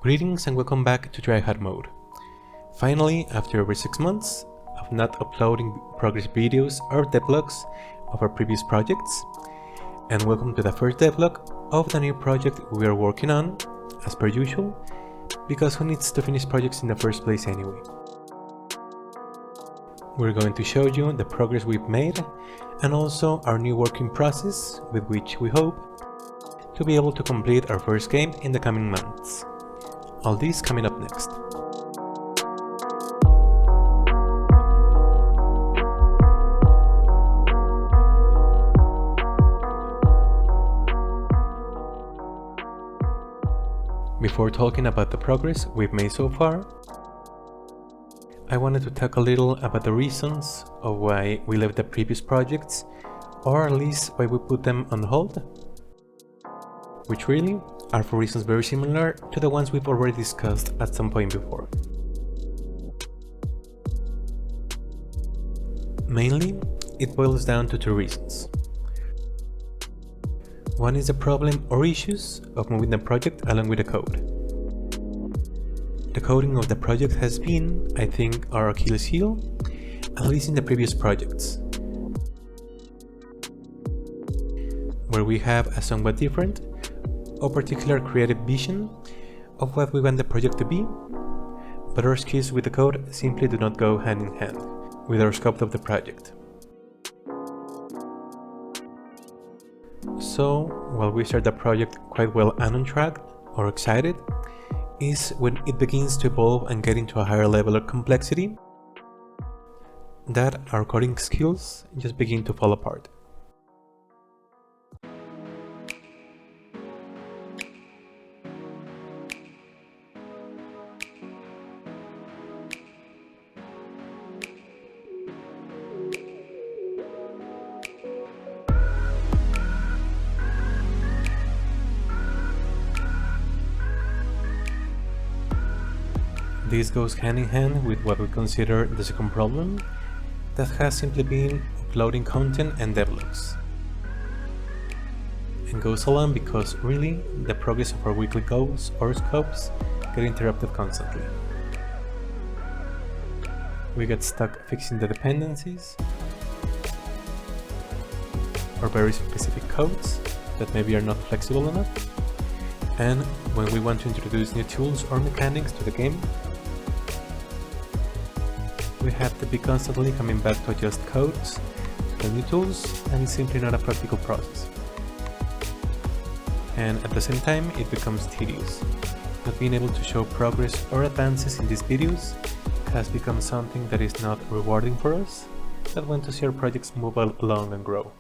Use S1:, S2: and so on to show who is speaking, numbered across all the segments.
S1: Greetings and welcome back to Tryhard Mode. Finally, after over 6 months of not uploading progress videos or devlogs of our previous projects, and welcome to the first devlog of the new project we are working on, as per usual, because who needs to finish projects in the first place anyway? We're going to show you the progress we've made and also our new working process with which we hope to be able to complete our first game in the coming months. All this coming up next. Before talking about the progress we've made so far, I wanted to talk a little about the reasons of why we left the previous projects, or at least why we put them on hold, which really are for reasons very similar to the ones we've already discussed at some point before. Mainly, it boils down to two reasons. One is the problem or issues of moving the project along with the code. The coding of the project has been, I think, our Achilles heel, at least in the previous projects, where we have a somewhat different or particular creative vision of what we want the project to be, but our skills with the code simply do not go hand in hand with our scope of the project. So, while we start the project quite well and on track, or excited, is when it begins to evolve and get into a higher level of complexity that our coding skills just begin to fall apart. This goes hand in hand with what we consider the second problem, that has simply been uploading content and devlogs. And goes along because really the progress of our weekly goals or scopes get interrupted constantly. We get stuck fixing the dependencies or very specific codes that maybe are not flexible enough, and when we want to introduce new tools or mechanics to the game, we have to be constantly coming back to adjust codes to the new tools, and it's simply not a practical process. And at the same time, it becomes tedious. Not being able to show progress or advances in these videos has become something that is not rewarding for us, that want to see our projects move along and grow.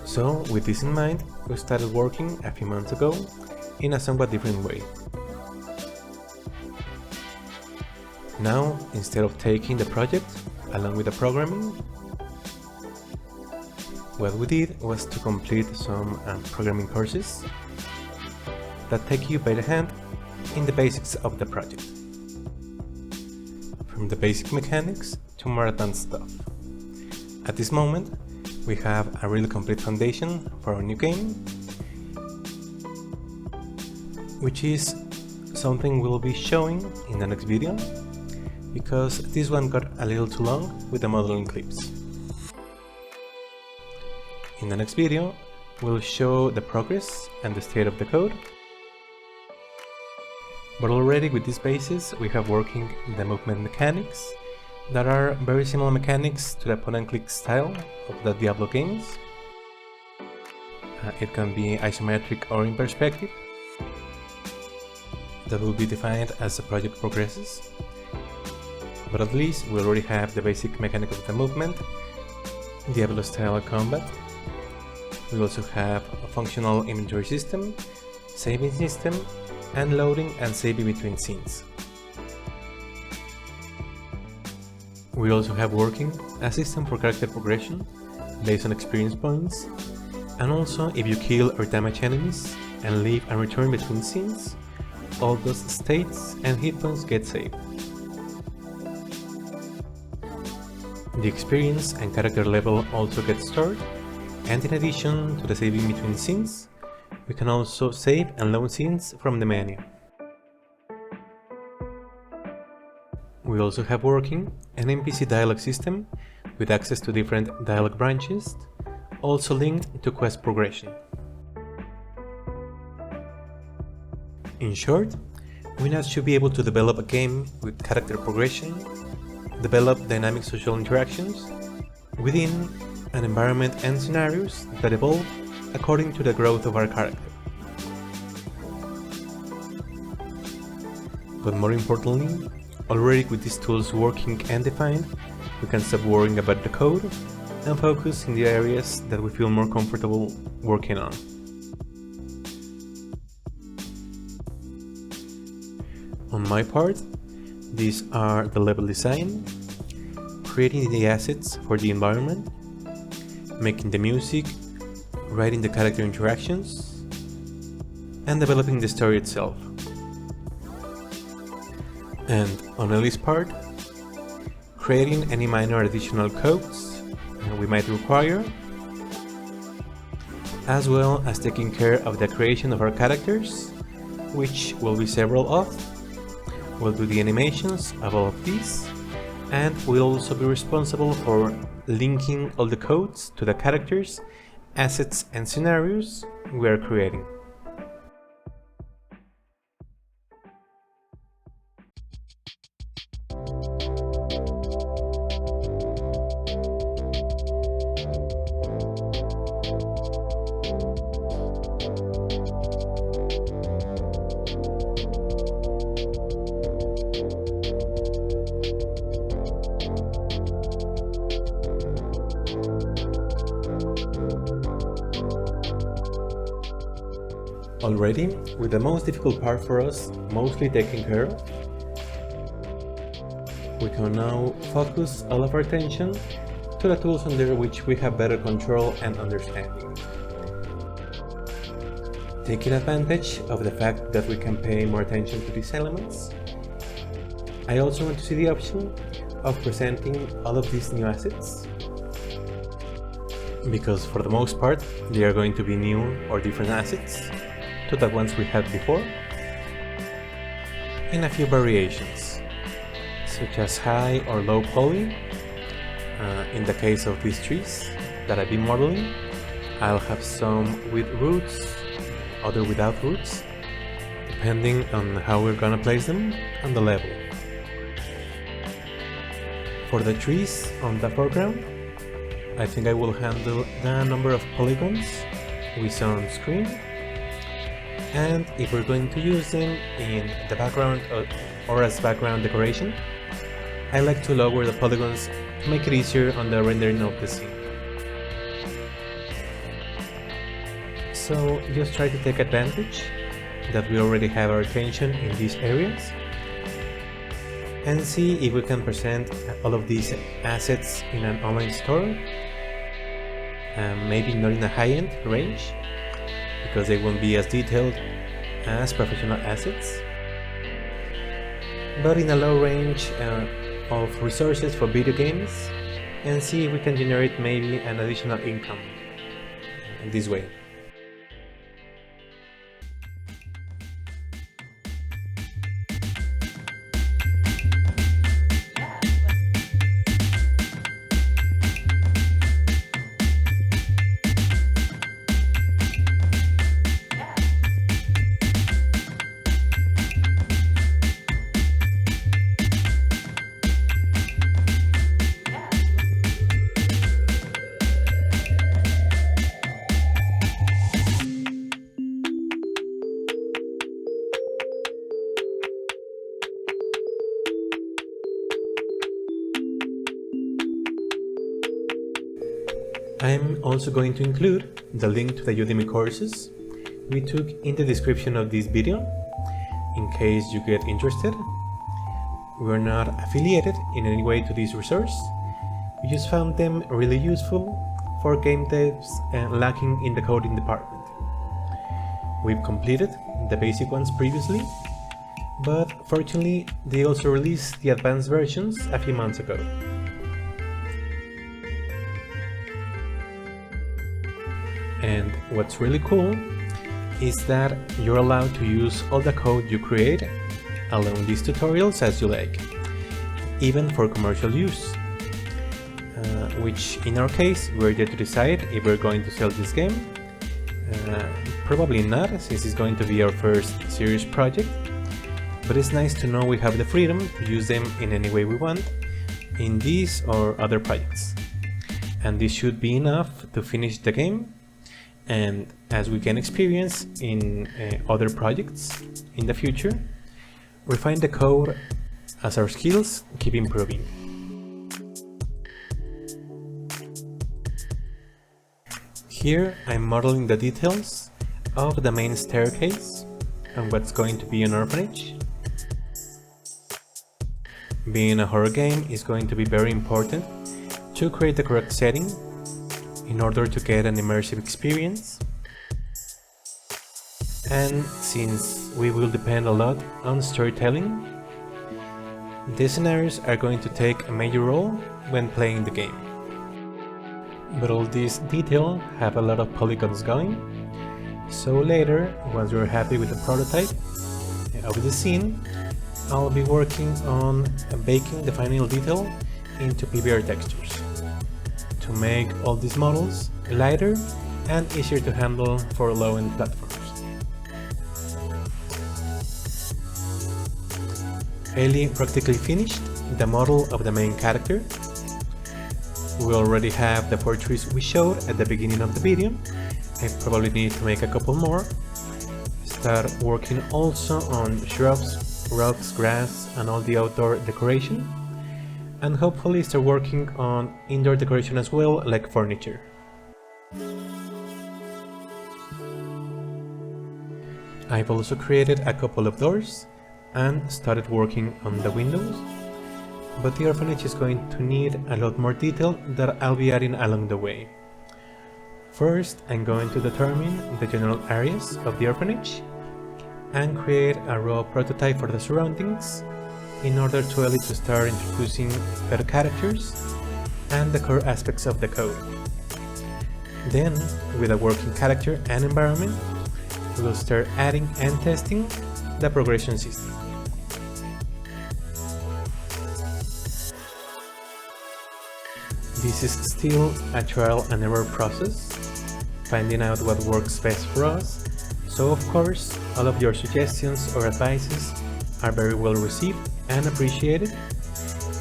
S1: So, with this in mind, we started working a few months ago in a somewhat different way. Now, instead of taking the project along with the programming, what we did was to complete some programming courses that take you by the hand in the basics of the project. From the basic mechanics to more advanced stuff. At this moment, we have a really complete foundation for our new game, which is something we'll be showing in the next video, because this one got a little too long with the modeling clips. In the next video, we'll show the progress and the state of the code, but already with this basis we have working the movement mechanics that are very similar mechanics to the point-and-click style of the Devlog games. It can be isometric or in perspective. That will be defined as the project progresses. But at least we already have the basic mechanic of the movement, Diablo style combat. We also have a functional inventory system, saving system, and loading and saving between scenes. We also have working a system for character progression based on experience points, and also if you kill or damage enemies and leave and return between scenes, all those states and hit points get saved. The experience and character level also get stored, and in addition to the saving between scenes, we can also save and load scenes from the menu. We also have working an NPC dialogue system with access to different dialogue branches, also linked to quest progression. In short, we now should be able to develop a game with character progression, develop dynamic social interactions within an environment and scenarios that evolve according to the growth of our character. But more importantly, already with these tools working and defined, we can stop worrying about the code and focus in the areas that we feel more comfortable working on. On my part, these are the level design, creating the assets for the environment, making the music, writing the character interactions, and developing the story itself. And on Ellie's part, creating any minor additional codes we might require, as well as taking care of the creation of our characters, which will be several of. We'll do the animations of all of these, and we'll also be responsible for linking all the codes to the characters, assets and scenarios we are creating. Already, with the most difficult part for us mostly taken care of, we can now focus all of our attention to the tools under which we have better control and understanding. Taking advantage of the fact that we can pay more attention to these elements, I also want to see the option of presenting all of these new assets, because for the most part they are going to be new or different assets to the ones we had before, in a few variations, such as high or low poly. In the case of these trees that I've been modeling, I'll have some with roots, other without roots, depending on how we're gonna place them on the level. For the trees on the foreground, I think I will handle the number of polygons we saw on screen, and if we're going to use them in the background or as background decoration, I like to lower the polygons to make it easier on the rendering of the scene. So just try to take advantage that we already have our attention in these areas, and see if we can present all of these assets in an online store, maybe not in a high-end range, because they won't be as detailed as professional assets, but in a low range of resources for video games, and see if we can generate maybe an additional income in this way. I'm also going to include the link to the Udemy courses we took in the description of this video, in case you get interested. we're not affiliated in any way to this resource. We just found them really useful for game devs lacking in the coding department. We've completed the basic ones previously, but fortunately they also released the advanced versions a few months ago. And what's really cool is that you're allowed to use all the code you create along these tutorials as you like, even for commercial use. Which in our case, we're yet to decide if we're going to sell this game. Probably not, since it's going to be our first serious project, but it's nice to know we have the freedom to use them in any way we want in these or other projects. And this should be enough to finish the game, and as we gain experience in other projects in the future, refine the code as our skills keep improving. Here I'm modeling the details of the main staircase and what's going to be an orphanage. Being a horror game is going to be very important to create the correct setting in order to get an immersive experience. And since we will depend a lot on storytelling, the scenarios are going to take a major role when playing the game. But all these details have a lot of polygons going, so later, once we're happy with the prototype of the scene, I'll be working on baking the final detail into PBR textures to make all these models lighter and easier to handle for low-end platforms. Ellie practically finished the model of the main character. We already have the 4 trees we showed at the beginning of the video. I probably need to make a couple more. Start working also on shrubs, rocks, grass and all the outdoor decoration. And hopefully start working on indoor decoration as well, like furniture. I've also created a couple of doors and started working on the windows. But the orphanage is going to need a lot more detail that I'll be adding along the way. First, I'm going to determine the general areas of the orphanage and create a raw prototype for the surroundings in order to Ellie to start introducing better characters and the core aspects of the code. Then, with a working character and environment, we will start adding and testing the progression system. This is still a trial and error process, finding out what works best for us, so of course all of your suggestions or advices are very well received and appreciated,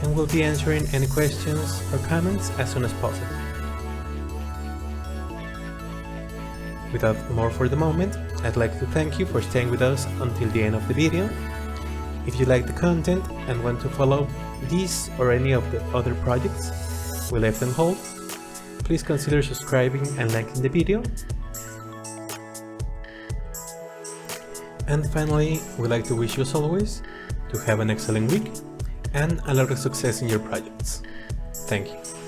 S1: and we'll be answering any questions or comments as soon as possible. Without more for the moment, I'd like to thank you for staying with us until the end of the video. If you like the content and want to follow these or any of the other projects we left on hold, please consider subscribing and liking the video. And finally, we'd like to wish you as always to have an excellent week and a lot of success in your projects. Thank you.